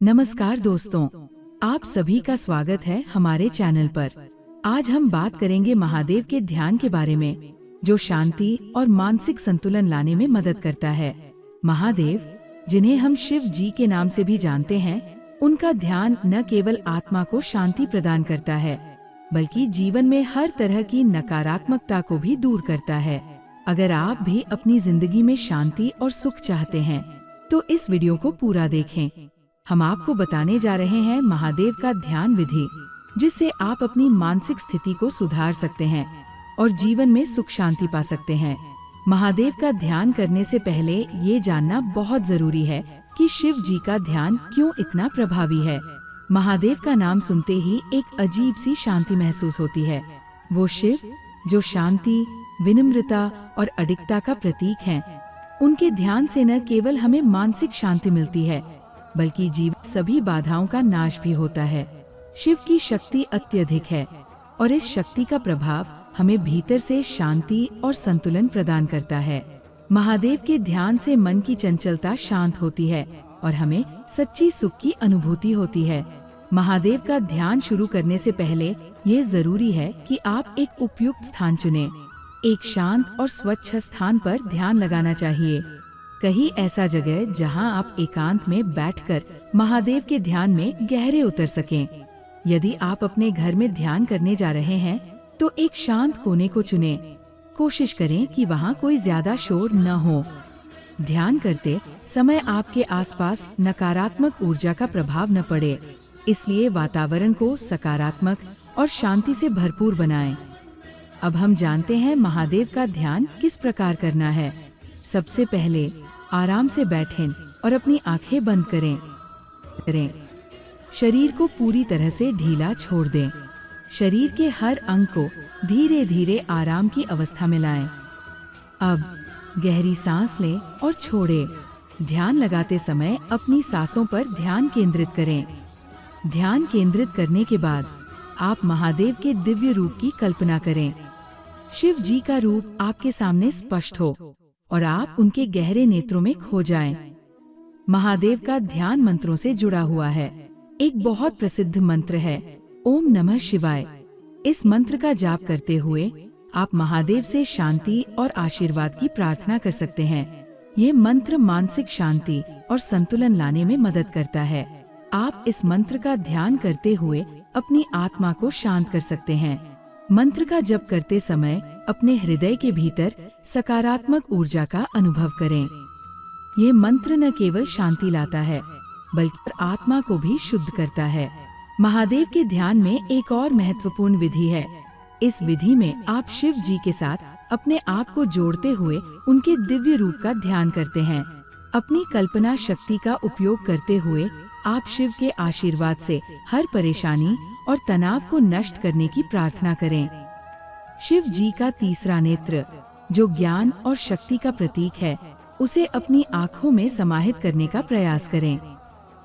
नमस्कार दोस्तों, आप सभी का स्वागत है हमारे चैनल पर। आज हम बात करेंगे महादेव के ध्यान के बारे में, जो शांति और मानसिक संतुलन लाने में मदद करता है। महादेव, जिन्हें हम शिव जी के नाम से भी जानते हैं, उनका ध्यान न केवल आत्मा को शांति प्रदान करता है, बल्कि जीवन में हर तरह की नकारात्मकता को भी दूर करता है। अगर आप भी अपनी जिंदगी में शांति और सुख चाहते हैं, तो इस वीडियो को पूरा देखें। हम आपको बताने जा रहे हैं महादेव का ध्यान विधि, जिससे आप अपनी मानसिक स्थिति को सुधार सकते हैं और जीवन में सुख शांति पा सकते हैं। महादेव का ध्यान करने से पहले ये जानना बहुत जरूरी है कि शिव जी का ध्यान क्यों इतना प्रभावी है। महादेव का नाम सुनते ही एक अजीब सी शांति महसूस होती है। वो शिव, जो शांति, विनम्रता और अडिगता का प्रतीक हैं, उनके ध्यान से न केवल हमें मानसिक शांति मिलती है, बल्कि जीवन सभी बाधाओं का नाश भी होता है। शिव की शक्ति अत्यधिक है और इस शक्ति का प्रभाव हमें भीतर से शांति और संतुलन प्रदान करता है। महादेव के ध्यान से मन की चंचलता शांत होती है और हमें सच्ची सुख की अनुभूति होती है। महादेव का ध्यान शुरू करने से पहले ये जरूरी है कि आप एक उपयुक्त स्थान चुनें। एक शांत और स्वच्छ स्थान पर ध्यान लगाना चाहिए। कहीं ऐसा जगह जहां आप एकांत में बैठकर महादेव के ध्यान में गहरे उतर सकें। यदि आप अपने घर में ध्यान करने जा रहे हैं, तो एक शांत कोने को चुनें। कोशिश करें कि वहां कोई ज्यादा शोर न हो। ध्यान करते समय आपके आसपास नकारात्मक ऊर्जा का प्रभाव न पड़े, इसलिए वातावरण को सकारात्मक और शांति से भरपूर बनाएं। अब हम जानते हैं महादेव का ध्यान किस प्रकार करना है। सबसे पहले आराम से बैठें और अपनी आंखें बंद करें। शरीर को पूरी तरह से ढीला छोड़ दें। शरीर के हर अंग को धीरे धीरे आराम की अवस्था में लाएं। अब गहरी सांस लें और छोड़ें। ध्यान लगाते समय अपनी सांसों पर ध्यान केंद्रित करें। ध्यान केंद्रित करने के बाद आप महादेव के दिव्य रूप की कल्पना करें। शिव जी का रूप आपके सामने स्पष्ट हो और आप उनके गहरे नेत्रों में खो जाएं। महादेव का ध्यान मंत्रों से जुड़ा हुआ है। एक बहुत प्रसिद्ध मंत्र है, ओम नमः शिवाय। इस मंत्र का जाप करते हुए आप महादेव से शांति और आशीर्वाद की प्रार्थना कर सकते हैं। ये मंत्र मानसिक शांति और संतुलन लाने में मदद करता है। आप इस मंत्र का ध्यान करते हुए अपनी आत्मा को शांत कर सकते हैं। मंत्र का जप करते समय अपने हृदय के भीतर सकारात्मक ऊर्जा का अनुभव करें। ये मंत्र न केवल शांति लाता है, बल्कि आत्मा को भी शुद्ध करता है। महादेव के ध्यान में एक और महत्वपूर्ण विधि है। इस विधि में आप शिव जी के साथ अपने आप को जोड़ते हुए उनके दिव्य रूप का ध्यान करते हैं। अपनी कल्पना शक्ति का उपयोग करते हुए आप शिव के आशीर्वाद से हर परेशानी और तनाव को नष्ट करने की प्रार्थना करें। शिव जी का तीसरा नेत्र, जो ज्ञान और शक्ति का प्रतीक है, उसे अपनी आँखों में समाहित करने का प्रयास करें।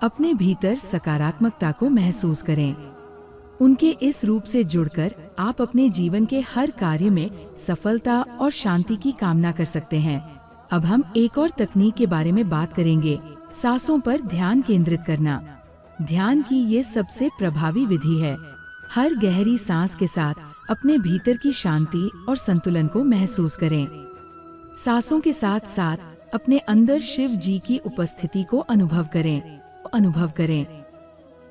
अपने भीतर सकारात्मकता को महसूस करें। उनके इस रूप से जुड़कर आप अपने जीवन के हर कार्य में सफलता और शांति की कामना कर सकते हैं। अब हम एक और तकनीक के बारे में बात करेंगे, सांसों पर ध्यान केंद्रित करना। ध्यान की ये सबसे प्रभावी विधि है। हर गहरी सांस के साथ अपने भीतर की शांति और संतुलन को महसूस करें। सांसों के साथ साथ अपने अंदर शिव जी की उपस्थिति को अनुभव करें।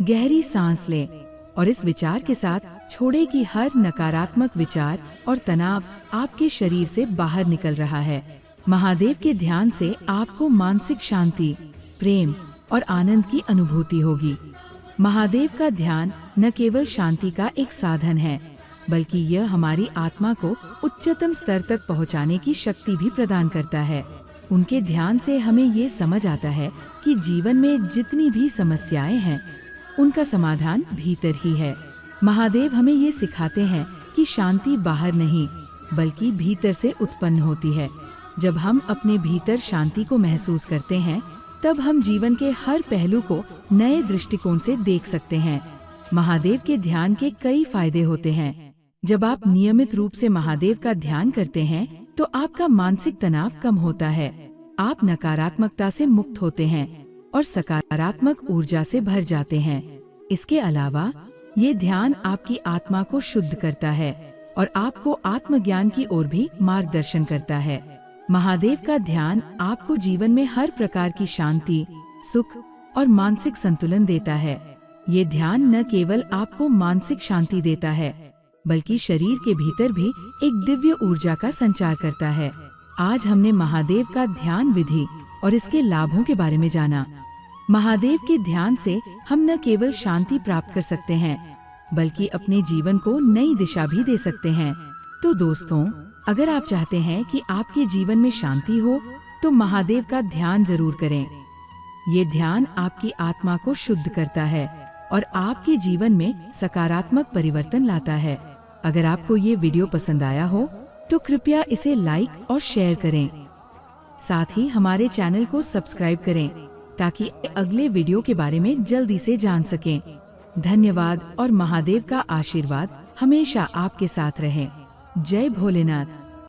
गहरी सांस लें और इस विचार के साथ छोड़ें कि हर नकारात्मक विचार और तनाव आपके शरीर से बाहर निकल रहा है। महादेव के ध्यान से आपको मानसिक शांति, प्रेम और आनंद की अनुभूति होगी। महादेव का ध्यान न केवल शांति का एक साधन है, बल्कि यह हमारी आत्मा को उच्चतम स्तर तक पहुंचाने की शक्ति भी प्रदान करता है। उनके ध्यान से हमें ये समझ आता है कि जीवन में जितनी भी समस्याएं हैं, उनका समाधान भीतर ही है। महादेव हमें ये सिखाते हैं कि शांति बाहर नहीं, बल्कि भीतर से उत्पन्न होती है। जब हम अपने भीतर शांति को महसूस करते हैं, तब हम जीवन के हर पहलू को नए दृष्टिकोण से देख सकते हैं। महादेव के ध्यान के कई फायदे होते हैं। जब आप नियमित रूप से महादेव का ध्यान करते हैं, तो आपका मानसिक तनाव कम होता है। आप नकारात्मकता से मुक्त होते हैं और सकारात्मक ऊर्जा से भर जाते हैं। इसके अलावा ये ध्यान आपकी आत्मा को शुद्ध करता है और आपको आत्मज्ञान की ओर भी मार्गदर्शन करता है। महादेव का ध्यान आपको जीवन में हर प्रकार की शांति, सुख और मानसिक संतुलन देता है। ये ध्यान न केवल आपको मानसिक शांति देता है, बल्कि शरीर के भीतर भी एक दिव्य ऊर्जा का संचार करता है। आज हमने महादेव का ध्यान विधि और इसके लाभों के बारे में जाना। महादेव के ध्यान से हम न केवल शांति प्राप्त कर सकते हैं, बल्कि अपने जीवन को नई दिशा भी दे सकते हैं। तो दोस्तों, अगर आप चाहते हैं कि आपके जीवन में शांति हो, तो महादेव का ध्यान जरूर करें। ये ध्यान आपकी आत्मा को शुद्ध करता है और आपके जीवन में सकारात्मक परिवर्तन लाता है। अगर आपको ये वीडियो पसंद आया हो, तो कृपया इसे लाइक और शेयर करें। साथ ही हमारे चैनल को सब्सक्राइब करें, ताकि अगले वीडियो के बारे में जल्दी से जान सकें। धन्यवाद और महादेव का आशीर्वाद हमेशा आपके साथ रहे। जय भोलेनाथ।